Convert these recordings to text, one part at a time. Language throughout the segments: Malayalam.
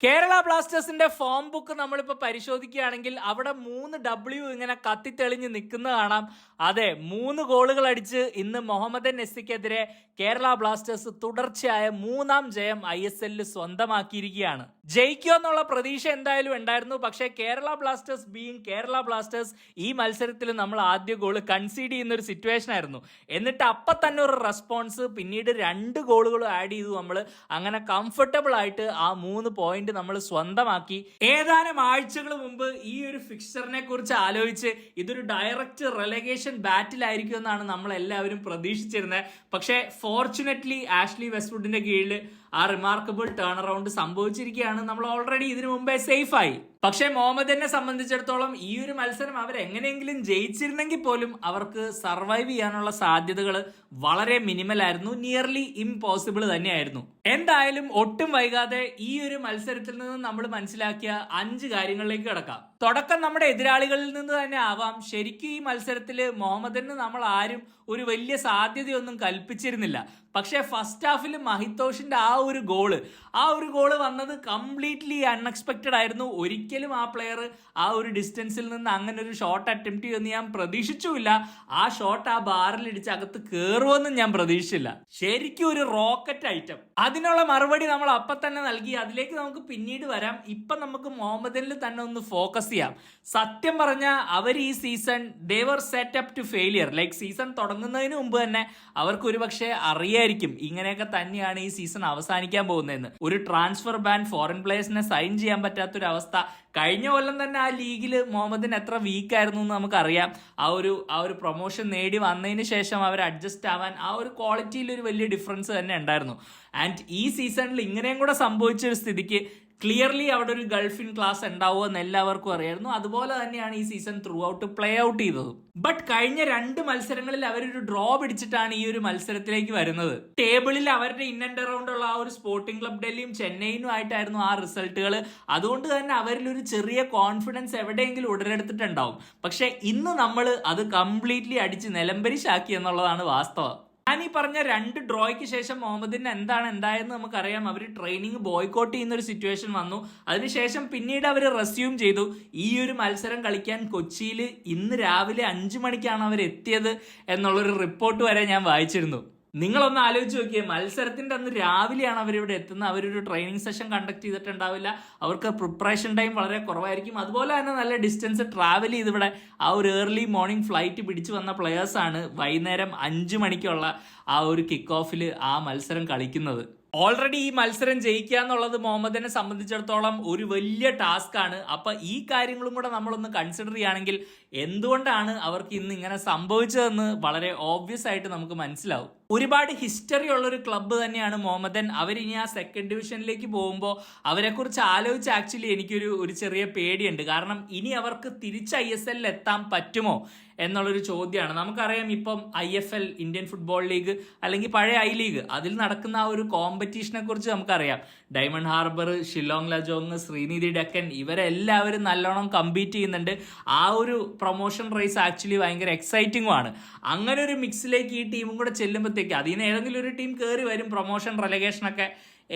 കേരള ബ്ലാസ്റ്റേഴ്സിന്റെ ഫോം ബുക്ക് നമ്മളിപ്പോൾ പരിശോധിക്കുകയാണെങ്കിൽ അവിടെ 3W ഇങ്ങനെ കത്തിത്തെളിഞ്ഞ് നിൽക്കുന്നത് കാണാം. അതെ, 3 ഗോളുകൾ അടിച്ച് ഇന്ന് മുഹമ്മദൻ നെസ്സിക്കെതിരെ കേരള ബ്ലാസ്റ്റേഴ്സ് തുടർച്ചയായ 3ാം ജയം ISL സ്വന്തമാക്കിയിരിക്കുകയാണ്. ജയിക്കുക എന്നുള്ള പ്രതീക്ഷ എന്തായാലും ഉണ്ടായിരുന്നു. പക്ഷേ കേരള ബ്ലാസ്റ്റേഴ്സ് കേരള ബ്ലാസ്റ്റേഴ്സ് ഈ മത്സരത്തിൽ നമ്മൾ ആദ്യ ഗോൾ കൺസീഡ് ചെയ്യുന്ന ഒരു സിറ്റുവേഷൻ ആയിരുന്നു. എന്നിട്ട് അപ്പം തന്നെ ഒരു റെസ്പോൺസ്, പിന്നീട് 2 ഗോളുകളും ആഡ് ചെയ്തു. നമ്മൾ അങ്ങനെ കംഫർട്ടബിൾ ആയിട്ട് ആ 3 പോയിന്റ് നമ്മൾ സ്വന്തമാക്കി. ഏതാനും ആഴ്ചകൾ മുമ്പ് ഈ ഒരു ഫിക്സ്ചറിനെ കുറിച്ച് ആലോചിച്ച് ഇതൊരു ഡയറക്റ്റ് റെലഗേഷൻ ബാറ്റിൽ ആയിരിക്കും എന്നാണ് നമ്മൾ എല്ലാവരും പ്രതീക്ഷിച്ചിരുന്നത്. പക്ഷേ ഫോർച്ചുനേറ്റ്ലി ആഷ്ലി വെസ്റ്റ്വുഡിന്റെ കീഴിൽ ആ റിമാർക്കബിൾ ടേൺ അറൗണ്ട് സംഭവിച്ചിരിക്കുകയാണ്. നമ്മൾ ഓൾറെഡി ഇതിനു മുമ്പേ സേഫായി. പക്ഷേ മുഹമ്മദിനെ സംബന്ധിച്ചിടത്തോളം ഈ ഒരു മത്സരം അവരെങ്ങനെയെങ്കിലും ജയിച്ചിരുന്നെങ്കിൽ പോലും അവർക്ക് സർവൈവ് ചെയ്യാനുള്ള സാധ്യതകൾ വളരെ മിനിമൽ ആയിരുന്നു. നിയർലി ഇംപോസിബിൾ തന്നെയായിരുന്നു. എന്തായാലും ഒട്ടും വൈകാതെ ഈ ഒരു മത്സരത്തിൽ നിന്ന് നമ്മൾ മനസ്സിലാക്കിയ 5 കാര്യങ്ങളിലേക്ക് കിടക്കാം. തുടക്കം നമ്മുടെ എതിരാളികളിൽ നിന്ന് തന്നെ ആവാം. ശരിക്കും ഈ മത്സരത്തിൽ മുഹമ്മദിന് നമ്മൾ ആരും ഒരു വലിയ സാധ്യതയൊന്നും കൽപ്പിച്ചിരുന്നില്ല. പക്ഷേ ഫസ്റ്റ് ഹാഫിൽ മഹിതോഷിന്റെ ആ ഒരു ഗോള് വന്നത് കംപ്ലീറ്റ്ലി അൺഎക്സ്പെക്റ്റഡ് ആയിരുന്നു. ഒരിക്കലും ആ പ്ലെയർ ആ ഒരു ഡിസ്റ്റൻസിൽ നിന്ന് അങ്ങനെ ഒരു ഷോട്ട് അറ്റംപ്റ്റ് ചെയ്യുമെന്ന് ഞാൻ പ്രതീക്ഷിച്ചുമില്ല. ആ ഷോട്ട് ആ ബാറിൽ ഇടിച്ച് അകത്ത് കയറുമെന്നും ഞാൻ പ്രതീക്ഷിച്ചില്ല. ശരിക്കും ഒരു റോക്കറ്റ് ഐറ്റം. അതിനുള്ള മറുപടി നമ്മൾ അപ്പം തന്നെ നൽകി. അതിലേക്ക് നമുക്ക് പിന്നീട് വരാം. ഇപ്പം നമുക്ക് മുഹമ്മദിനിൽ തന്നെ ഒന്ന് ഫോക്കസ് ചെയ്യാം. സത്യം പറഞ്ഞാൽ അവർ ഈ season they were set up to failure. Season തുടങ്ങുന്നതിന് മുമ്പ് തന്നെ അവർക്ക് ഒരുപക്ഷെ അറിയായിരിക്കും ഇങ്ങനെയൊക്കെ തന്നെയാണ് ഈ സീസൺ അവസാനിക്കാൻ പോകുന്നതെന്ന്. ഒരു ട്രാൻസ്ഫർ ബാൻ, ഫോറിൻ പ്ലേയേഴ്സിനെ സൈൻ ചെയ്യാൻ പറ്റാത്തൊരു അവസ്ഥ. കഴിഞ്ഞ കൊല്ലം തന്നെ ആ ലീഗിൽ മുഹമ്മദിന് എത്ര വീക്ക് ആയിരുന്നു എന്ന് നമുക്കറിയാം. ആ ഒരു പ്രൊമോഷൻ നേടി വന്നതിന് ശേഷം അവർ അഡ്ജസ്റ്റ് ആവാൻ ആ ഒരു ക്വാളിറ്റിയിൽ ഒരു വലിയ ഡിഫറൻസ് തന്നെ ഉണ്ടായിരുന്നു. ആൻഡ് ഈ സീസണിൽ ഇങ്ങനെയും കൂടെ സംഭവിച്ച ഒരു സ്ഥിതിക്ക് ക്ലിയർലി അവിടെ ഒരു ഗൾഫിൻ ക്ലാസ് ഉണ്ടാവുമെന്ന് എല്ലാവർക്കും അറിയായിരുന്നു. അതുപോലെ തന്നെയാണ് ഈ season through out play out ചെയ്തത്. ബട്ട് കഴിഞ്ഞ 2 മത്സരങ്ങളിൽ അവരൊരു ഡ്രോ പിടിച്ചിട്ടാണ് ഈ ഒരു മത്സരത്തിലേക്ക് വരുന്നത്. ടേബിളിൽ അവരുടെ ഇൻ ആൻഡ് അറൗണ്ട് ഉള്ള ആ ഒരു സ്പോർട്ടിംഗ് ക്ലബ് ഡൽഹിയും ചെന്നൈയിനും ആയിട്ടായിരുന്നു ആ റിസൾട്ടുകൾ. അതുകൊണ്ട് തന്നെ അവരിൽ ഒരു ചെറിയ കോൺഫിഡൻസ് എവിടെയെങ്കിലും ഉടലെടുത്തിട്ടുണ്ടാവും. പക്ഷെ ഇന്ന് നമ്മൾ അത് കംപ്ലീറ്റ്ലി അടിച്ച് നിലംപരിശാക്കി എന്നുള്ളതാണ് വാസ്തവം. ഞാൻ ഈ പറഞ്ഞ 2 ഡ്രോയ്ക്ക് ശേഷം മുഹമ്മദിന് എന്താണ് ഉണ്ടായെന്ന് നമുക്കറിയാം. അവർ ട്രെയിനിങ് ബോയ്ക്കോട്ട് ചെയ്യുന്ന ഒരു സിറ്റുവേഷൻ വന്നു. അതിനുശേഷം പിന്നീട് അവർ റെസ്യൂം ചെയ്തു. ഈ ഒരു മത്സരം കളിക്കാൻ കൊച്ചിയിൽ ഇന്ന് രാവിലെ 5 മണിക്കാണ് അവർ എത്തിയത് എന്നുള്ളൊരു റിപ്പോർട്ട് വരെ ഞാൻ വായിച്ചിരുന്നു. നിങ്ങളൊന്ന് ആലോചിച്ച് നോക്കിയേ, മത്സരത്തിന്റെ അന്ന് രാവിലെയാണ് അവരിവിടെ എത്തുന്നത്. അവരൊരു ട്രെയിനിങ് സെഷൻ കണ്ടക്ട് ചെയ്തിട്ടുണ്ടാവില്ല. അവർക്ക് പ്രിപ്പറേഷൻ ടൈം വളരെ കുറവായിരിക്കും. അതുപോലെ തന്നെ നല്ല ഡിസ്റ്റൻസ് ട്രാവൽ ചെയ്ത് ഇവിടെ ആ ഒരു ഏർലി മോർണിംഗ് ഫ്ലൈറ്റ് പിടിച്ചു വന്ന പ്ലെയേഴ്സാണ് വൈകുന്നേരം 5 മണിക്കുള്ള ആ ഒരു കിക്ക് ഓഫിൽ ആ മത്സരം കളിക്കുന്നത്. ഓൾറെഡി ഈ മത്സരം ജയിക്കുക എന്നുള്ളത് മുഹമ്മദിനെ സംബന്ധിച്ചിടത്തോളം ഒരു വലിയ ടാസ്ക് ആണ്. അപ്പൊ ഈ കാര്യങ്ങളും കൂടെ നമ്മളൊന്ന് കൺസിഡർ ചെയ്യുകയാണെങ്കിൽ എന്തുകൊണ്ടാണ് അവർക്ക് ഇന്ന് ഇങ്ങനെ സംഭവിച്ചതെന്ന് വളരെ ഓബ്വിയസ് ആയിട്ട് നമുക്ക് മനസ്സിലാവും. ഒരുപാട് ഹിസ്റ്ററി ഉള്ളൊരു ക്ലബ്ബ് തന്നെയാണ് മുഹമ്മദൻ. അവരിനി ആ സെക്കൻഡ് ഡിവിഷനിലേക്ക് പോകുമ്പോൾ അവരെക്കുറിച്ച് ആലോചിച്ച് ആക്ച്വലി എനിക്കൊരു ചെറിയ പേടിയുണ്ട്. കാരണം ഇനി അവർക്ക് തിരിച്ച് ISL എത്താൻ പറ്റുമോ എന്നുള്ളൊരു ചോദ്യമാണ്. നമുക്കറിയാം ഇപ്പം IFL, ഇന്ത്യൻ ഫുട്ബോൾ ലീഗ്, അല്ലെങ്കിൽ പഴയ I ലീഗ്, അതിൽ നടക്കുന്ന ആ ഒരു കോമ്പറ്റീഷനെ കുറിച്ച് നമുക്കറിയാം. ഡയമണ്ട് ഹാർബർ, ഷില്ലോങ് ലജോങ്, ശ്രീനിധി ഡക്കൻ ഇവരെല്ലാവരും നല്ലോണം കമ്പീറ്റ് ചെയ്യുന്നുണ്ട്. ആ ഒരു പ്രൊമോഷൻ റേസ് ആക്ച്വലി ഭയങ്കര എക്സൈറ്റിംഗും ആണ്. അങ്ങനെ ഒരു മിക്സിലേക്ക് ഈ ടീമും കൂടെ ചെല്ലുമ്പോഴത്തേക്ക് അതിൽ നിന്ന് ഏതെങ്കിലും ഒരു ടീം കയറി വരും. പ്രൊമോഷൻ റെലഗേഷനൊക്കെ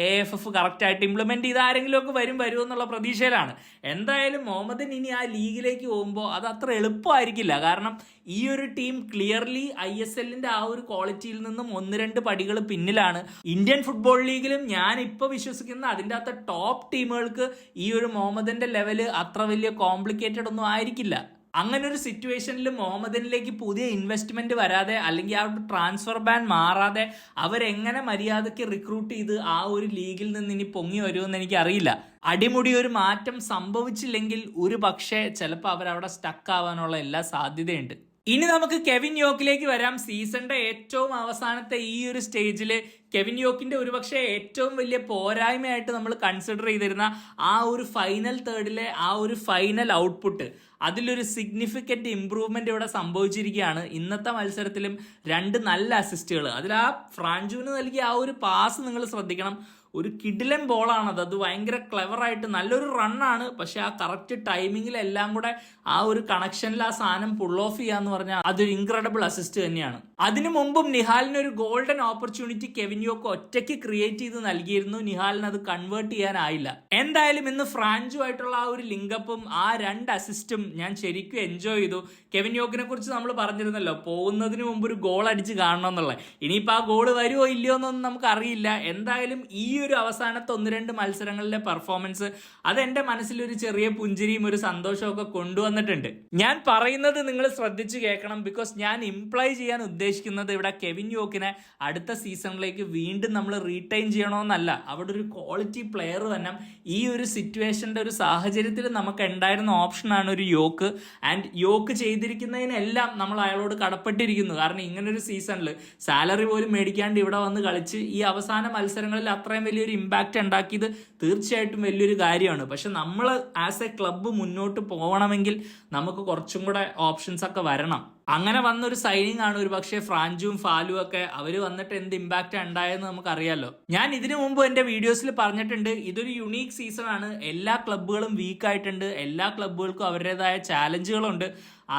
AFF കറക്റ്റായിട്ട് ഇംപ്ലിമെന്റ് ചെയ്ത് ആരെങ്കിലും ഒക്കെ വരുമെന്നുള്ള പ്രതീക്ഷയിലാണ്. എന്തായാലും മുഹമ്മദിന് ഇനി ആ ലീഗിലേക്ക് പോകുമ്പോൾ അത് അത്ര എളുപ്പമായിരിക്കില്ല. കാരണം ഈ ഒരു ടീം ക്ലിയർലി ISLന്റെ ആ ഒരു ക്വാളിറ്റിയിൽ നിന്നും 1-2 പടികൾ പിന്നിലാണ്. ഇന്ത്യൻ ഫുട്ബോൾ ലീഗിലും ഞാൻ ഇപ്പോൾ വിശ്വസിക്കുന്ന അതിൻ്റെ അകത്ത് ടോപ്പ് ടീമുകൾക്ക് ഈ ഒരു മുഹമ്മദിന്റെ ലെവല് അത്ര വലിയ കോംപ്ലിക്കേറ്റഡ് ഒന്നും ആയിരിക്കില്ല. അങ്ങനെ ഒരു സിറ്റുവേഷനിൽ മുഹമ്മദിനിലേക്ക് പുതിയ ഇൻവെസ്റ്റ്മെന്റ് വരാതെ, അല്ലെങ്കിൽ ആ ട്രാൻസ്ഫർ ബാൻ മാറാതെ അവരെങ്ങനെ മര്യാദയ്ക്ക് റിക്രൂട്ട് ചെയ്ത് ആ ഒരു ലീഗിൽ നിന്ന് ഇനി പൊങ്ങി വരുമെന്ന് എനിക്കറിയില്ല. അടിമുടി ഒരു മാറ്റം സംഭവിച്ചില്ലെങ്കിൽ ഒരു പക്ഷേ ചിലപ്പോൾ അവരവിടെ സ്റ്റക്ക് ആവാനുള്ള എല്ലാ സാധ്യതയുണ്ട്. ഇനി നമുക്ക് കെവിൻ യോക്കിലേക്ക് വരാം. സീസണിന്റെ ഏറ്റവും അവസാനത്തെ ഈ ഒരു സ്റ്റേജിൽ കെവിൻ യോക്കിന്റെ ഒരുപക്ഷെ ഏറ്റവും വലിയ പോരായ്മയായിട്ട് നമ്മൾ കൺസിഡർ ചെയ്തിരുന്ന ആ ഒരു ഫൈനൽ തേർഡിലെ ആ ഒരു ഫൈനൽ ഔട്ട്പുട്ട്, അതിലൊരു സിഗ്നിഫിക്കന്റ് ഇംപ്രൂവ്മെന്റ് ഇവിടെ സംഭവിച്ചിരിക്കുകയാണ്. ഇന്നത്തെ മത്സരത്തിലും 2 നല്ല അസിസ്റ്റുകൾ, അതിൽ ആ ഫ്രാഞ്ചുവിന് നൽകിയ ആ ഒരു പാസ് നിങ്ങൾ ശ്രദ്ധിക്കണം. ഒരു കിടിലൻ ബോളാണത്. അത് ഭയങ്കര ക്ലെവറായിട്ട് നല്ലൊരു റണ്ണാണ്. പക്ഷെ ആ കറക്റ്റ് ടൈമിങ്ങിൽ എല്ലാം കൂടെ ആ ഒരു കണക്ഷനിൽ ആ സാധനം പുൾ ഓഫ് ചെയ്യാന്ന് പറഞ്ഞാൽ അതൊരു ഇൻക്രെഡിബിൾ അസിസ്റ്റ് തന്നെയാണ്. അതിനു മുമ്പും നിഹാലിന് ഒരു ഗോൾഡൻ ഓപ്പർച്യൂണിറ്റി കെവിൻ യോക്ക് ഒറ്റയ്ക്ക് ക്രിയേറ്റ് ചെയ്ത് നൽകിയിരുന്നു. നിഹാലിന് അത് കൺവേർട്ട് ചെയ്യാനായില്ല. എന്തായാലും ഇന്ന് ഫ്രാഞ്ചു ആയിട്ടുള്ള ആ ഒരു ലിങ്കപ്പും ആ 2 അസിസ്റ്റും ഞാൻ ശരിക്കും എൻജോയ് ചെയ്തു. കെവിൻ യോക്കിനെ കുറിച്ച് നമ്മൾ പറഞ്ഞിരുന്നല്ലോ, പോകുന്നതിന് മുമ്പ് ഒരു ഗോൾ അടിച്ച് കാണണം എന്നുള്ളത്. ഇനിയിപ്പോൾ ആ ഗോൾ വരുമോ ഇല്ലയോ എന്നൊന്നും നമുക്ക് അറിയില്ല. എന്തായാലും ഈ ഒരു അവസാനത്തെ 1-2 മത്സരങ്ങളിലെ പെർഫോമൻസ് അതെന്റെ മനസ്സിലൊരു ചെറിയ പുഞ്ചിരിയും ഒരു സന്തോഷവും ഒക്കെ കൊണ്ടുവന്നിട്ടുണ്ട്. ഞാൻ പറയുന്നത് നിങ്ങൾ ശ്രദ്ധിച്ചു കേൾക്കണം. ബിക്കോസ് ഞാൻ ഇംപ്ലൈ ചെയ്യാൻ ഉദ്ദേശിക്കുന്നത് ഇവിടെ കെവിൻ യോക്കിനെ അടുത്ത സീസണിലേക്ക് വീണ്ടും നമ്മൾ റീറ്റൈൻ ചെയ്യണമെന്നല്ല. അവിടെ ഒരു ക്വാളിറ്റി പ്ലെയർ തന്നെ ഈ ഒരു സിറ്റുവേഷന്റെ ഒരു സാഹചര്യത്തിൽ നമുക്ക് ഉണ്ടായിരുന്ന ഓപ്ഷനാണ് ഒരു യോക്ക്. ആൻഡ് യോക്ക് ചെയ്തിരിക്കുന്നതിനെല്ലാം നമ്മൾ അയാളോട് കടപ്പെട്ടിരിക്കുന്നു. കാരണം ഇങ്ങനൊരു സീസണിൽ സാലറി പോലും മേടിക്കാണ്ട് ഇവിടെ വന്ന് കളിച്ച് ഈ അവസാന മത്സരങ്ങളിൽ അത്രയും വലിയൊരു ഇമ്പാക്റ്റ് ഉണ്ടാക്കിയത് തീർച്ചയായിട്ടും വലിയൊരു കാര്യമാണ്. പക്ഷെ നമ്മൾ ആസ് എ ക്ലബ്ബ് മുന്നോട്ട് പോകണമെങ്കിൽ നമുക്ക് കുറച്ചും കൂടെ ഓപ്ഷൻസ് ഒക്കെ വരണം. അങ്ങനെ വന്നൊരു സൈനിങ് ആണ് ഒരു പക്ഷേ ഫ്രാഞ്ചും ഫാലും ഒക്കെ. അവർ വന്നിട്ട് എന്ത് ഇമ്പാക്റ്റ് ഉണ്ടായെന്ന് നമുക്കറിയാലോ. ഞാൻ ഇതിനു മുമ്പ് എൻ്റെ വീഡിയോസിൽ പറഞ്ഞിട്ടുണ്ട്, ഇതൊരു യുണീക്ക് സീസൺ ആണ്. എല്ലാ ക്ലബ്ബുകളും വീക്ക് ആയിട്ടുണ്ട്. എല്ലാ ക്ലബ്ബുകൾക്കും അവരുടേതായ ചാലഞ്ചുകളുണ്ട്.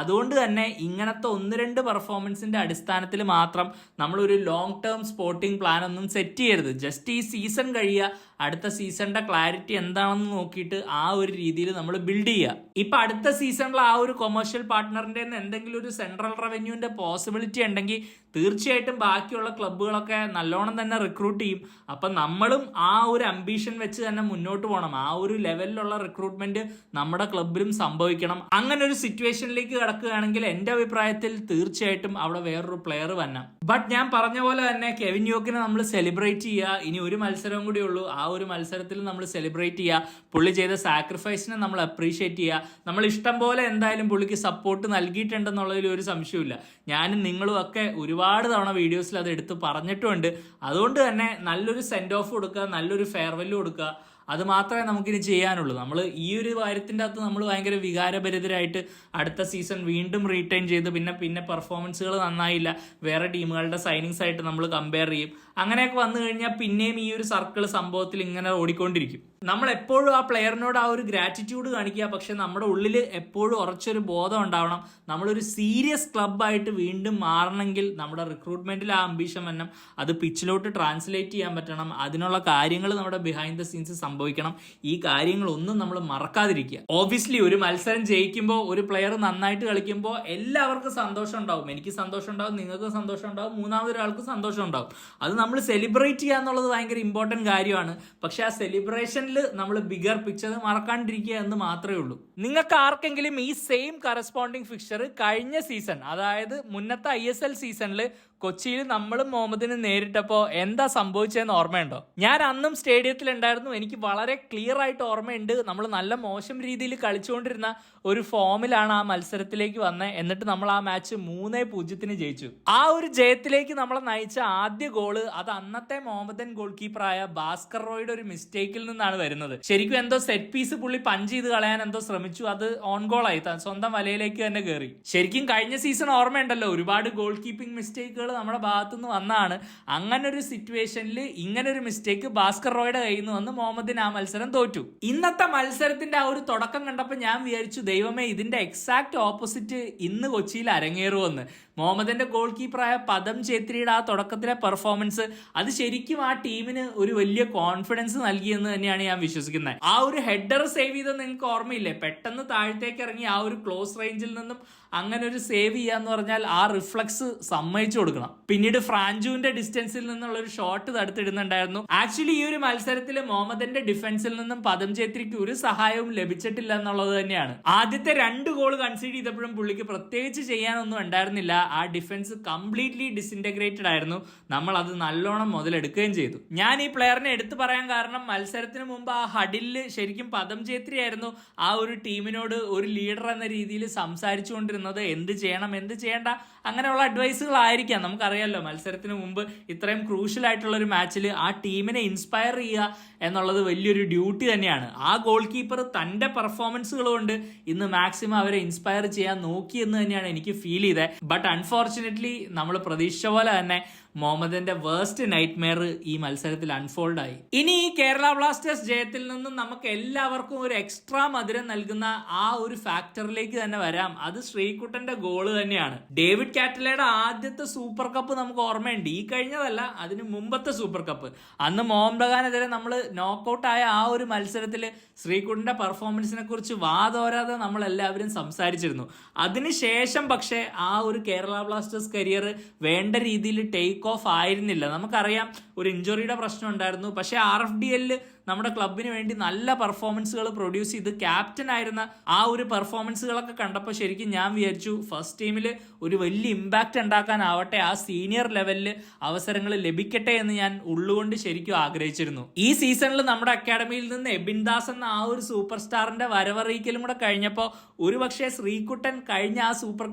അതുകൊണ്ട് തന്നെ ഇങ്ങനത്തെ 1-2 പെർഫോമൻസിന്റെ അടിസ്ഥാനത്തിൽ മാത്രം നമ്മളൊരു ലോങ് ടേം സ്പോർട്ടിംഗ് പ്ലാൻ ഒന്നും സെറ്റ് ചെയ്യരുത്. ജസ്റ്റ് ഈ സീസൺ കഴിയുക, അടുത്ത സീസണിന്റെ ക്ലാരിറ്റി എന്താണെന്ന് നോക്കിയിട്ട് ആ ഒരു രീതിയിൽ നമ്മൾ ബിൽഡ് ചെയ്യുക. ഇപ്പൊ അടുത്ത സീസണിൽ ആ ഒരു കൊമേഴ്ഷ്യൽ പാർട്ട്ണറിന്റെ എന്തെങ്കിലും ഒരു സെൻട്രൽ റവന്യൂവിന്റെ പോസിബിലിറ്റി ഉണ്ടെങ്കിൽ തീർച്ചയായിട്ടും ബാക്കിയുള്ള ക്ലബ്ബുകളൊക്കെ നല്ലോണം തന്നെ റിക്രൂട്ട് ചെയ്യും. അപ്പം നമ്മളും ആ ഒരു അംബീഷൻ വെച്ച് തന്നെ മുന്നോട്ട് പോകണം. ആ ഒരു ലെവലിലുള്ള റിക്രൂട്ട്മെന്റ് നമ്മുടെ ക്ലബ്ബിലും സംഭവിക്കണം. അങ്ങനെ ഒരു സിറ്റുവേഷനിലേക്ക് കിടക്കുകയാണെങ്കിൽ എൻ്റെ അഭിപ്രായത്തിൽ തീർച്ചയായിട്ടും അവിടെ വേറൊരു പ്ലെയർ വരണം. ബട്ട് ഞാൻ പറഞ്ഞ പോലെ തന്നെ കെവിൻ യോക്കിനെ നമ്മൾ സെലിബ്രേറ്റ് ചെയ്യുക. ഇനി ഒരു മത്സരവും കൂടി ഉള്ളൂ. ആ ഒരു മത്സരത്തിൽ നമ്മൾ സെലിബ്രേറ്റ് ചെയ്യുക. പുള്ളി ചെയ്ത സാക്രിഫൈസിനെ നമ്മൾ അപ്രീഷിയേറ്റ് ചെയ്യുക. നമ്മൾ ഇഷ്ടം പോലെ എന്തായാലും പുള്ളിക്ക് സപ്പോർട്ട് നൽകിയിട്ടുണ്ടെന്നുള്ളതിൽ ഒരു സംശയമില്ല. ഞാനും നിങ്ങളും ഒക്കെ ഒരുപാട് തവണ വീഡിയോസിൽ അത് എടുത്ത് പറഞ്ഞിട്ടുമുണ്ട്. അതുകൊണ്ട് തന്നെ നല്ലൊരു സെൻഡ് ഓഫ് കൊടുക്കുക, നല്ലൊരു ഫെയർവെല്ല് കൊടുക്കുക. അത് മാത്രമേ നമുക്കിനി ചെയ്യാനുള്ളൂ. നമ്മൾ ഈ ഒരു കാര്യത്തിൻ്റെ അകത്ത് നമ്മൾ ഭയങ്കര വികാരഭരിതരായിട്ട് അടുത്ത സീസൺ വീണ്ടും റീറ്റൈൻ ചെയ്ത് പിന്നെ പെർഫോമൻസുകൾ നന്നായില്ല, വേറെ ടീമുകളുടെ സൈനിങ്സ് ആയിട്ട് നമ്മൾ കമ്പയർ ചെയ്യും. അങ്ങനെയൊക്കെ വന്നു കഴിഞ്ഞാൽ പിന്നെയും ഈ ഒരു സർക്കിൾ സംഭവത്തിൽ ഇങ്ങനെ ഓടിക്കൊണ്ടിരിക്കും. നമ്മൾ എപ്പോഴും ആ പ്ലെയറിനോട് ആ ഒരു ഗ്രാറ്റിറ്റ്യൂഡ് കാണിക്കുക. പക്ഷെ നമ്മുടെ ഉള്ളിൽ എപ്പോഴും ഉറച്ചൊരു ബോധം ഉണ്ടാവണം. നമ്മളൊരു സീരിയസ് ക്ലബ്ബായിട്ട് വീണ്ടും മാറണമെങ്കിൽ നമ്മുടെ റിക്രൂട്ട്മെന്റിൽ ആ അംബീഷൻ വരണം. അത് പിച്ചിലോട്ട് ട്രാൻസ്ലേറ്റ് ചെയ്യാൻ പറ്റണം. അതിനുള്ള കാര്യങ്ങൾ നമ്മുടെ ബിഹൈൻഡ് ദ സീൻസ് സംഭവിക്കണം. ഈ കാര്യങ്ങളൊന്നും നമ്മൾ മറക്കാതിരിക്കുക. ഓബ്വിയസ്ലി ഒരു മത്സരം ജയിക്കുമ്പോൾ, ഒരു പ്ലെയർ നന്നായിട്ട് കളിക്കുമ്പോൾ എല്ലാവർക്കും സന്തോഷം ഉണ്ടാവും. എനിക്ക് സന്തോഷം ഉണ്ടാവും, നിങ്ങൾക്ക് സന്തോഷം ഉണ്ടാവും, മൂന്നാമതൊരാൾക്ക് സന്തോഷം ഉണ്ടാവും. അത് നമ്മൾ സെലിബ്രേറ്റ് ചെയ്യുക എന്നുള്ളത് ഭയങ്കര ഇമ്പോർട്ടൻറ്റ് കാര്യമാണ്. പക്ഷെ ആ സെലിബ്രേഷനിൽ നമ്മൾ ബിഗർ പിക്ചർ മറക്കാണ്ടിരിക്കുക എന്ന് മാത്രമേ ഉള്ളൂ. നിങ്ങൾക്ക് ആർക്കെങ്കിലും ഈ സെയിം കറസ്പോണ്ടിങ് ഫിക്ചർ കഴിഞ്ഞ സീസൺ, അതായത് മുന്നത്തെ ISL സീസണിൽ കൊച്ചിയിൽ നമ്മളും മുഹമ്മദിനും നേരിട്ടപ്പോൾ എന്താ സംഭവിച്ചതെന്ന് ഓർമ്മയുണ്ടോ? ഞാൻ അന്നും സ്റ്റേഡിയത്തിൽ ഉണ്ടായിരുന്നു. എനിക്ക് വളരെ ക്ലിയർ ആയിട്ട് ഓർമ്മയുണ്ട്. നമ്മൾ നല്ല മോശം രീതിയിൽ കളിച്ചുകൊണ്ടിരുന്ന ഒരു ഫോമിലാണ് ആ മത്സരത്തിലേക്ക് വന്നത്. എന്നിട്ട് നമ്മൾ ആ മാച്ച് 3-0 ജയിച്ചു. ആ ഒരു ജയത്തിലേക്ക് നമ്മളെ നയിച്ച ആദ്യ ഗോള് അത് അന്നത്തെ മുഹമ്മദൻ ഗോൾ കീപ്പറായ ഭാസ്കർ റോയുടെ ഒരു മിസ്റ്റേക്കിൽ നിന്നാണ് വരുന്നത്. ശരിക്കും എന്തോ സെറ്റ് പീസ് പുള്ളി പഞ്ച് ചെയ്ത് കളയാൻ എന്തോ ശ്രമിച്ചു. അത് ഓൺ ഗോൾ ആയി, സ്വന്തം വലയിലേക്ക് തന്നെ കയറി. ശരിക്കും കഴിഞ്ഞ സീസൺ ഓർമ്മയുണ്ടല്ലോ, ഒരുപാട് ഗോൾ കീപ്പിംഗ് മിസ്റ്റേക്കുകൾ നമ്മുടെ ഭാഗത്തുനിന്ന് വന്നതാണ്. അങ്ങനെ ഒരു സിറ്റുവേഷനിൽ ഇങ്ങനെ ഒരു മിസ്റ്റേക്ക് ഭാസ്കർ റോയുടെ കയ്യിൽ നിന്ന് വന്ന് മുഹമ്മദിന് ആ മത്സരം തോറ്റു. ഇന്നത്തെ മത്സരത്തിന്റെ ആ ഒരു തുടക്കം കണ്ടപ്പോൾ ഞാൻ വിചാരിച്ചു, ദൈവമേ ഇതിന്റെ എക്സാക്ട് ഓപ്പോസിറ്റ് ഇന്ന് കൊച്ചിയിൽ അരങ്ങേറുമെന്ന്. മുഹമ്മദിന്റെ ഗോൾ കീപ്പറായ പദം ഛേത്രിയുടെ ആ തുടക്കത്തിലെ പെർഫോമൻസ് അത് ശരിക്കും ആ ടീമിന് ഒരു വലിയ കോൺഫിഡൻസ് നൽകിയെന്ന് തന്നെയാണ് ഞാൻ വിശ്വസിക്കുന്നത്. ആ ഒരു ഹെഡർ സേവ് ചെയ്തെന്ന് നിങ്ങൾക്ക് ഓർമ്മയില്ലേ? പെട്ടെന്ന് താഴത്തേക്ക് ഇറങ്ങി ആ ഒരു ക്ലോസ് റേഞ്ചിൽ നിന്നും അങ്ങനെ ഒരു സേവ് ചെയ്യാന്ന് പറഞ്ഞാൽ ആ റിഫ്ലക്സ് സമ്മതിച്ചു കൊടുക്കണം. പിന്നീട് ഫ്രാഞ്ചുവിന്റെ ഡിസ്റ്റൻസിൽ നിന്നുള്ള ഒരു ഷോട്ട് തടുത്തിടുന്നുണ്ടായിരുന്നു. ആക്ച്വലി ഈ ഒരു മത്സരത്തിൽ മുഹമ്മദിന്റെ ഡിഫൻസിൽ നിന്നും പദം ഛേത്രിക്ക് ഒരു സഹായവും ലഭിച്ചിട്ടില്ല എന്നുള്ളത് തന്നെയാണ്. ആദ്യത്തെ 2 ഗോൾ കൺസീഡ് ചെയ്തപ്പോഴും പുള്ളിക്ക് പ്രത്യേകിച്ച് ചെയ്യാനൊന്നും ഉണ്ടായിരുന്നില്ല. ആ ഡിഫൻസ് കംപ്ലീറ്റ്ലി ഡിസിൻറ്റഗ്രേറ്റഡ് ആയിരുന്നു. നമ്മൾ അത് നല്ലോണം മുതലെടുക്കുകയും ചെയ്തു. ഞാൻ ഈ പ്ലെയറിനെ എടുത്തു പറയാൻ കാരണം മത്സരത്തിന് മുമ്പ് ആ ഹഡിലിൽ ശരിക്കും പദം ഛേത്രി ആയിരുന്നു ആ ഒരു ടീമിനോട് ഒരു ലീഡർ എന്ന രീതിയിൽ സംസാരിച്ചുകൊണ്ടിരുന്നത്. എന്ത് ചെയ്യണം, എന്ത് ചെയ്യേണ്ട, അങ്ങനെയുള്ള അഡ്വൈസുകളായിരിക്കാം. നമുക്കറിയാമല്ലോ, മത്സരത്തിന് മുമ്പ് ഇത്രയും ക്രൂഷ്യൽ ആയിട്ടുള്ള ഒരു മാച്ചിൽ ആ ടീമിനെ ഇൻസ്പയർ ചെയ്യുക എന്നുള്ളത് വലിയൊരു ഡ്യൂട്ടി തന്നെയാണ്. ആ ഗോൾ കീപ്പർ തൻ്റെ പെർഫോമൻസുകൾ കൊണ്ട് ഇന്ന് മാക്സിമം അവരെ ഇൻസ്പയർ ചെയ്യാൻ നോക്കി എന്ന് തന്നെയാണ് എനിക്ക് ഫീൽ ചെയ്തത്. ബട്ട് അൺഫോർച്ചുനേറ്റ്ലി നമ്മൾ പ്രതീക്ഷിച്ച പോലെ തന്നെ മുഹമ്മദിന്റെ വേസ്റ്റ് നൈറ്റ്മെയർ ഈ മത്സരത്തിൽ അൺഫോൾഡ് ആയി. ഇനി ഈ കേരള ബ്ലാസ്റ്റേഴ്സ് ജയത്തിൽ നിന്നും നമുക്ക് എല്ലാവർക്കും ഒരു എക്സ്ട്രാ മധുരം നൽകുന്ന ആ ഒരു ഫാക്ടറിലേക്ക് തന്നെ വരാം. അത് ശ്രീകുട്ടന്റെ ഗോള് തന്നെയാണ്. ഡേവിഡ് കാറ്റലയുടെ ആദ്യത്തെ സൂപ്പർ കപ്പ് നമുക്ക് ഓർമ്മയുണ്ട്. ഈ കഴിഞ്ഞതല്ല, അതിന് മുമ്പത്തെ സൂപ്പർ കപ്പ്. അന്ന് മോഹൻ ബഗാനെതിരെ നമ്മൾ നോക്കൌട്ട് ആയ ആ ഒരു മത്സരത്തിൽ ശ്രീകുട്ടന്റെ പെർഫോമൻസിനെ കുറിച്ച് വാതോരാതെ നമ്മൾ എല്ലാവരും സംസാരിച്ചിരുന്നു. അതിനുശേഷം പക്ഷേ ആ ഒരു കേരള ബ്ലാസ്റ്റേഴ്സ് കരിയർ വേണ്ട രീതിയിൽ ടേക്ക് ഓഫ് ആയിരുന്നില്ല. നമുക്കറിയാം, ഒരു ഇഞ്ചുറിയുടെ പ്രശ്നം ഉണ്ടായിരുന്നു. പക്ഷേ RFDL നമ്മുടെ ക്ലബിന് വേണ്ടി നല്ല പെർഫോമൻസുകൾ പ്രൊഡ്യൂസ് ചെയ്ത് ക്യാപ്റ്റൻ ആയിരുന്ന ആ ഒരു പെർഫോമൻസുകളൊക്കെ കണ്ടപ്പോൾ ശരിക്കും ഞാൻ വിചാരിച്ചു ഫസ്റ്റ് ടീമിൽ ഒരു വലിയ ഇമ്പാക്റ്റ് ഉണ്ടാക്കാനാവട്ടെ, ആ സീനിയർ ലെവലിൽ അവസരങ്ങൾ ലഭിക്കട്ടെ എന്ന് ഞാൻ ഉള്ളുകൊണ്ട് ശരിക്കും ആഗ്രഹിച്ചിരുന്നു. ഈ സീസണിൽ നമ്മുടെ അക്കാഡമിയിൽ നിന്ന് എബിൻ ദാസ് എന്ന ആ ഒരു സൂപ്പർ സ്റ്റാറിന്റെ വരവറിയിക്കലും കൂടെ കഴിഞ്ഞപ്പോൾ ഒരുപക്ഷെ ശ്രീകുട്ടൻ കഴിഞ്ഞ സൂപ്പർ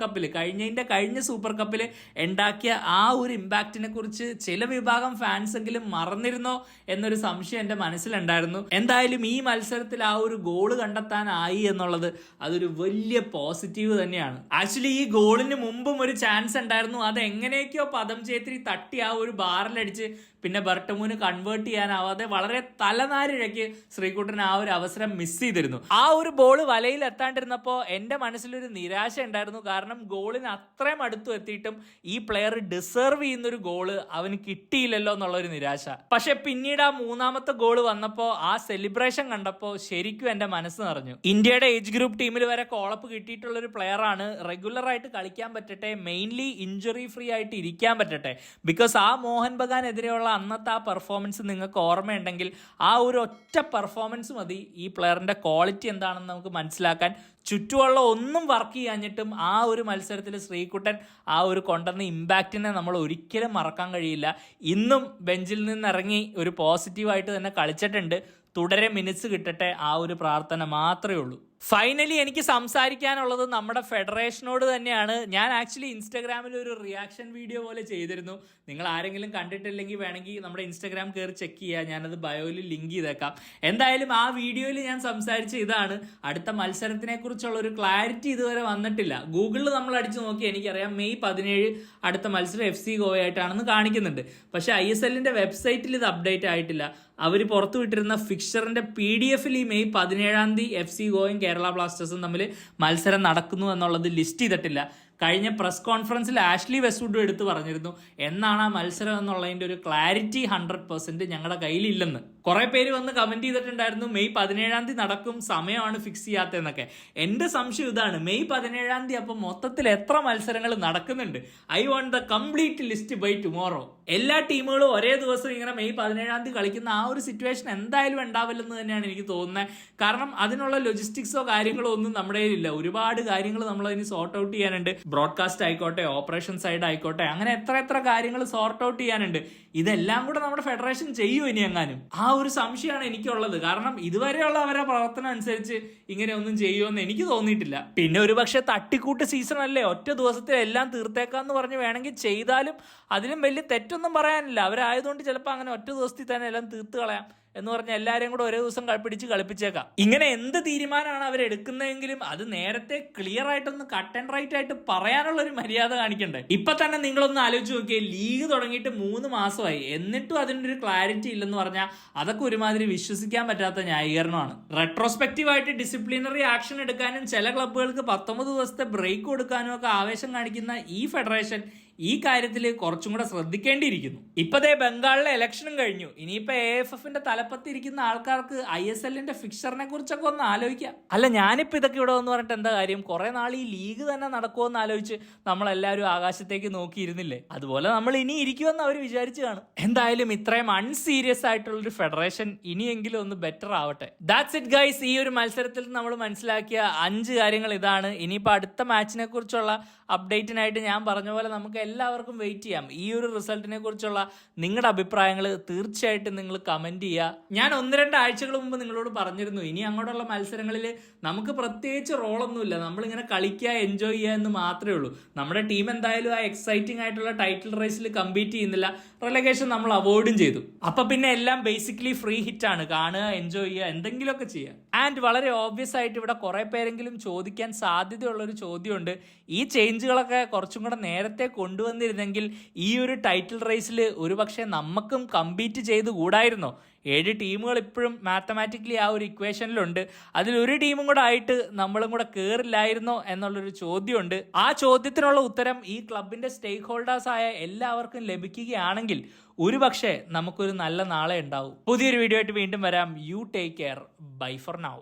കപ്പിൽ ഉണ്ടാക്കിയ ആ ഒരു ഇമ്പാക്റ്റിനെ കുറിച്ച് ചില വിഭാഗം ഫാൻസ് എങ്കിലും മറന്നിരുന്നോ എന്നൊരു സംശയം എന്റെ മനസ്സിലുണ്ടായിരുന്നു. എന്തായാലും ഈ മത്സരത്തിൽ ആ ഒരു ഗോള് കണ്ടെത്താനായി എന്നുള്ളത് അതൊരു വലിയ പോസിറ്റീവ് തന്നെയാണ്. ആക്ച്വലി ഈ ഗോളിന് മുമ്പും ഒരു ചാൻസ് ഉണ്ടായിരുന്നു. അത് എങ്ങനെയൊക്കെയോ പദം ചേത്രി തട്ടി ആ ഒരു ബാറിലടിച്ച് പിന്നെ ബർട്ടമൂന് കൺവേർട്ട് ചെയ്യാനാവാതെ വളരെ തലനാരിഴയ്ക്ക് ശ്രീകുട്ടൻ ആ ഒരു അവസരം മിസ് ചെയ്തിരുന്നു. ആ ഒരു ബോൾ വലയിൽ എത്താണ്ടിരുന്നപ്പോൾ എൻ്റെ മനസ്സിലൊരു നിരാശ ഉണ്ടായിരുന്നു. കാരണം ഗോളിന് അത്രയും അടുത്തു എത്തിയിട്ടും ഈ പ്ലെയർ ഡിസേർവ് ചെയ്യുന്നൊരു ഗോള് അവന് കിട്ടിയില്ലല്ലോ എന്നുള്ളൊരു നിരാശ. പക്ഷെ പിന്നീട് ആ മൂന്നാമത്തെ ഗോള് വന്നപ്പോൾ ആ സെലിബ്രേഷൻ കണ്ടപ്പോൾ ശരിക്കും എൻ്റെ മനസ്സ് നിറഞ്ഞു. ഇന്ത്യയുടെ ഏജ് ഗ്രൂപ്പ് ടീമിൽ വരെ കോളപ്പ് കിട്ടിയിട്ടുള്ള ഒരു പ്ലെയർ ആണ്. റെഗുലർ ആയിട്ട് കളിക്കാൻ പറ്റട്ടെ, മെയിൻലി ഇഞ്ചുറി ഫ്രീ ആയിട്ട് ഇരിക്കാൻ പറ്റട്ടെ. ബിക്കോസ് ആ മോഹൻ ബഗാനെതിരെയുള്ള അന്നത്തെ ആ പെർഫോമൻസ് നിങ്ങൾക്ക് ഓർമ്മയുണ്ടെങ്കിൽ ആ ഒരു ഒറ്റ പെർഫോമൻസ് മതി ഈ പ്ലെയറിന്റെ ക്വാളിറ്റി എന്താണെന്ന് നമുക്ക് മനസ്സിലാക്കാൻ. ചുറ്റുമുള്ള ഒന്നും വർക്ക് ചെയ്യാഞ്ഞിട്ടും ആ ഒരു മത്സരത്തിൽ ശ്രീകുട്ടൻ ആ ഒരു കൊണ്ടുവന്ന ഇമ്പാക്റ്റിനെ നമ്മൾ ഒരിക്കലും മറക്കാൻ കഴിയില്ല. ഇന്നും ബെഞ്ചിൽ നിന്നിറങ്ങി ഒരു പോസിറ്റീവായിട്ട് തന്നെ കളിച്ചിട്ടുണ്ട്. തുടരെ മിനിറ്റ്സ് കിട്ടട്ടെ, ആ ഒരു പ്രാർത്ഥന മാത്രമേ ഉള്ളൂ. ഫൈനലി എനിക്ക് സംസാരിക്കാനുള്ളത് നമ്മുടെ ഫെഡറേഷനോട് തന്നെയാണ്. ഞാൻ ആക്ച്വലി ഇൻസ്റ്റാഗ്രാമിൽ ഒരു റിയാക്ഷൻ വീഡിയോ പോലെ ചെയ്തിരുന്നു. നിങ്ങൾ ആരെങ്കിലും കണ്ടിട്ടില്ലെങ്കിൽ വേണമെങ്കിൽ നമ്മുടെ ഇൻസ്റ്റാഗ്രാം കയറി ചെക്ക് ചെയ്യുക. ഞാനത് ബയോയിൽ ലിങ്ക് ചെയ്തേക്കാം. എന്തായാലും ആ വീഡിയോയിൽ ഞാൻ സംസാരിച്ച ഇതാണ്, അടുത്ത മത്സരത്തിനെ കുറിച്ചുള്ള ഒരു ക്ലാരിറ്റി ഇതുവരെ വന്നിട്ടില്ല. ഗൂഗിളിൽ നമ്മൾ അടിച്ചു നോക്കി എനിക്കറിയാം മെയ് 17 അടുത്ത മത്സരം FC ഗോവയായിട്ടാണെന്ന് കാണിക്കുന്നുണ്ട്. പക്ഷേ ISLന്റെ വെബ്സൈറ്റിൽ ഇത് അപ്ഡേറ്റ് ആയിട്ടില്ല. അവർ പുറത്തു വിട്ടിരുന്ന ഫിക്ചറിന്റെ PDF-ൽ ഈ മെയ് 17 FC ഗോവയും കേരള ബ്ലാസ്റ്റേഴ്സും തമ്മിൽ മത്സരം നടക്കുന്നു എന്നുള്ളത് ലിസ്റ്റ് ചെയ്തിട്ടില്ല. കഴിഞ്ഞ പ്രസ് കോൺഫറൻസിൽ ആഷ്ലി വെസ്റ്റ്വുഡ് എടുത്ത് പറഞ്ഞിരുന്നു എന്നാണ് ആ മത്സരം എന്നുള്ളതിൻ്റെ ഒരു ക്ലാരിറ്റി 100% ഞങ്ങളുടെ കയ്യിലില്ലെന്ന്. കുറെ പേര് വന്ന് കമന്റ് ചെയ്തിട്ടുണ്ടായിരുന്നു മെയ് 17 നടക്കും, സമയമാണ് ഫിക്സ് ചെയ്യാത്തതെന്നൊക്കെ. എൻ്റെ സംശയം ഇതാണ്, മെയ് 17 അപ്പം മൊത്തത്തിൽ എത്ര മത്സരങ്ങൾ നടക്കുന്നുണ്ട്? I want the complete list by tomorrow. എല്ലാ ടീമുകളും ഒരേ ദിവസം ഇങ്ങനെ മെയ് 17 കളിക്കുന്ന ആ ഒരു സിറ്റുവേഷൻ എന്തായാലും ഉണ്ടാവില്ലെന്ന് തന്നെയാണ് എനിക്ക് തോന്നുന്നത്. കാരണം അതിനുള്ള ലൊജിസ്റ്റിക്സോ കാര്യങ്ങളോ ഒന്നും നമ്മുടെ കയ്യിലില്ല. ഒരുപാട് കാര്യങ്ങൾ നമ്മളതിന് സോർട്ട് ഔട്ട് ചെയ്യാനുണ്ട്. ബ്രോഡ്കാസ്റ്റ് ആയിക്കോട്ടെ, ഓപ്പറേഷൻ സൈഡ് ആയിക്കോട്ടെ, അങ്ങനെ എത്ര കാര്യങ്ങൾ സോർട്ട് ഔട്ട് ചെയ്യാനുണ്ട്. ഇതെല്ലാം കൂടെ നമ്മുടെ ഫെഡറേഷൻ ചെയ്യൂ ഇനി എങ്ങാനും? ആ ഒരു സംശയമാണ് എനിക്കുള്ളത്. കാരണം ഇതുവരെയുള്ള അവരുടെ പ്രവർത്തനം അനുസരിച്ച് ഇങ്ങനെ ഒന്നും ചെയ്യുമെന്ന് എനിക്ക് തോന്നിയിട്ടില്ല. പിന്നെ ഒരുപക്ഷെ തട്ടിക്കൂട്ട് സീസൺ അല്ലേ, ഒറ്റ ദിവസത്തിൽ എല്ലാം തീർത്തേക്കാന്ന് പറഞ്ഞ് വേണമെങ്കിൽ ചെയ്താലും അതിലും വലിയ തെറ്റൊന്നും പറയാനില്ല. അവരായതുകൊണ്ട് ചിലപ്പോൾ അങ്ങനെ ഒറ്റ ദിവസത്തിൽ തന്നെ എല്ലാം തീർത്ത് കളയാം എന്ന് പറഞ്ഞാൽ എല്ലാവരെയും കൂടെ ഒരേ ദിവസം പിടിച്ച് കളിപ്പിച്ചേക്കാം. ഇങ്ങനെ എന്ത് തീരുമാനമാണ് അവരെടുക്കുന്നതെങ്കിലും അത് നേരത്തെ ക്ലിയർ ആയിട്ടൊന്ന് കട്ട് ആൻഡ് റൈറ്റ് ആയിട്ട് പറയാനുള്ള ഒരു മര്യാദ കാണിക്കണ്ടേ? ഇപ്പൊ തന്നെ നിങ്ങളൊന്ന് ആലോചിച്ച് നോക്കിയേ, ലീഗ് തുടങ്ങിയിട്ട് 3 മാസമായി, എന്നിട്ടും അതിൻ്റെ ഒരു ക്ലാരിറ്റി ഇല്ലെന്ന് പറഞ്ഞാൽ അതൊക്കെ ഒരുമാതിരി വിശ്വസിക്കാൻ പറ്റാത്ത ന്യായീകരണമാണ്. റെട്രോസ്പെക്റ്റീവ് ആയിട്ട് ഡിസിപ്ലിനറി ആക്ഷൻ എടുക്കാനും ചില ക്ലബ്ബുകൾക്ക് 19 ദിവസത്തെ ബ്രേക്ക് കൊടുക്കാനും ഒക്കെ ആവേശം കാണിക്കുന്ന ഈ ഫെഡറേഷൻ ഈ കാര്യത്തിൽ കുറച്ചും കൂടെ ശ്രദ്ധിക്കേണ്ടിയിരിക്കുന്നു. ഇപ്പതേ ബംഗാളിലെ ഇലക്ഷനും കഴിഞ്ഞു. ഇനിയിപ്പോ AFFന്റെ തലപ്പത്തിരിക്കുന്ന ആൾക്കാർക്ക് ISLന്റെ ഫിക്ചറിനെ കുറിച്ചൊക്കെ ഒന്ന് ആലോചിക്കാം. അല്ല, ഞാനിപ്പോ ഇതൊക്കെ ഇവിടെ വന്ന് പറഞ്ഞിട്ട് എന്താ കാര്യം? കുറെ നാൾ ഈ ലീഗ് തന്നെ നടക്കുമെന്ന് ആലോചിച്ച് നമ്മളെല്ലാവരും ആകാശത്തേക്ക് നോക്കിയിരുന്നില്ലേ? അതുപോലെ നമ്മൾ ഇനി ഇരിക്കുമെന്ന് അവർ വിചാരിച്ചു കാണും. എന്തായാലും ഇത്രയും അൺസീരിയസ് ആയിട്ടുള്ളൊരു ഫെഡറേഷൻ ഇനിയെങ്കിലും ഒന്ന് ബെറ്റർ ആവട്ടെ. That's it guys. ഈ ഒരു മത്സരത്തിൽ നമ്മൾ മനസ്സിലാക്കിയ 5 കാര്യങ്ങൾ ഇതാണ്. ഇനിയിപ്പോൾ അടുത്ത മാച്ചിനെ കുറിച്ചുള്ള അപ്ഡേറ്റിനായിട്ട് ഞാൻ പറഞ്ഞ പോലെ നമുക്ക് എല്ലാവർക്കും വെയിറ്റ് ചെയ്യാം. ഈ ഒരു റിസൾട്ടിനെ കുറിച്ചുള്ള നിങ്ങളുടെ അഭിപ്രായങ്ങൾ തീർച്ചയായിട്ടും നിങ്ങൾ കമന്റ് ചെയ്യുക. ഞാൻ 1-2 ആഴ്ചകൾ മുമ്പ് നിങ്ങളോട് പറഞ്ഞിരുന്നു, ഇനി അങ്ങോട്ടുള്ള മത്സരങ്ങളിൽ നമുക്ക് പ്രത്യേകിച്ച് റോളൊന്നുമില്ല, നമ്മളിങ്ങനെ കളിക്കുക, എൻജോയ് ചെയ്യുക എന്ന് മാത്രമേ ഉള്ളൂ. നമ്മുടെ ടീം എന്തായാലും ആ എക്സൈറ്റിംഗ് ആയിട്ടുള്ള ടൈറ്റിൽ റേസിൽ കമ്പീറ്റ് ചെയ്യുന്നില്ല, റെലഗേഷൻ നമ്മൾ അവോയ്ഡും ചെയ്തു. അപ്പൊ പിന്നെ എല്ലാം ബേസിക്കലി ഫ്രീ ഹിറ്റ് ആണ്, കാണുക, എൻജോയ് ചെയ്യുക, എന്തെങ്കിലുമൊക്കെ ചെയ്യുക. ആൻഡ് വളരെ ഓബ്വിയസ് ആയിട്ട് ഇവിടെ കുറെ പേരെങ്കിലും ചോദിക്കാൻ സാധ്യതയുള്ളൊരു ചോദ്യമുണ്ട്, ഈ ചേഞ്ചുകളൊക്കെ കുറച്ചും കൂടെ നേരത്തെ കൊണ്ടുവന്നിരുന്നെങ്കിൽ ഈ ഒരു ടൈറ്റിൽ റേസിൽ ഒരുപക്ഷെ നമുക്കും കമ്പീറ്റ് ചെയ്ത് കൂടായിരുന്നോ? 7 ടീമുകൾ ഇപ്പോഴും മാത്തമാറ്റിക്കലി ആ ഒരു ഇക്വേഷനിലുണ്ട്. അതിലൊരു ടീമും കൂടെ ആയിട്ട് നമ്മളും കൂടെ കയറില്ലായിരുന്നോ എന്നുള്ളൊരു ചോദ്യമുണ്ട്. ആ ചോദ്യത്തിനുള്ള ഉത്തരം ഈ ക്ലബിന്റെ സ്റ്റേക്ക് ഹോൾഡേഴ്സ് ആയ എല്ലാവർക്കും ലഭിക്കുകയാണെങ്കിൽ ഒരുപക്ഷെ നമുക്കൊരു നല്ല നാളെ ഉണ്ടാവും. പുതിയൊരു വീഡിയോ ആയിട്ട് വീണ്ടും വരാം. You take care. Bye for now.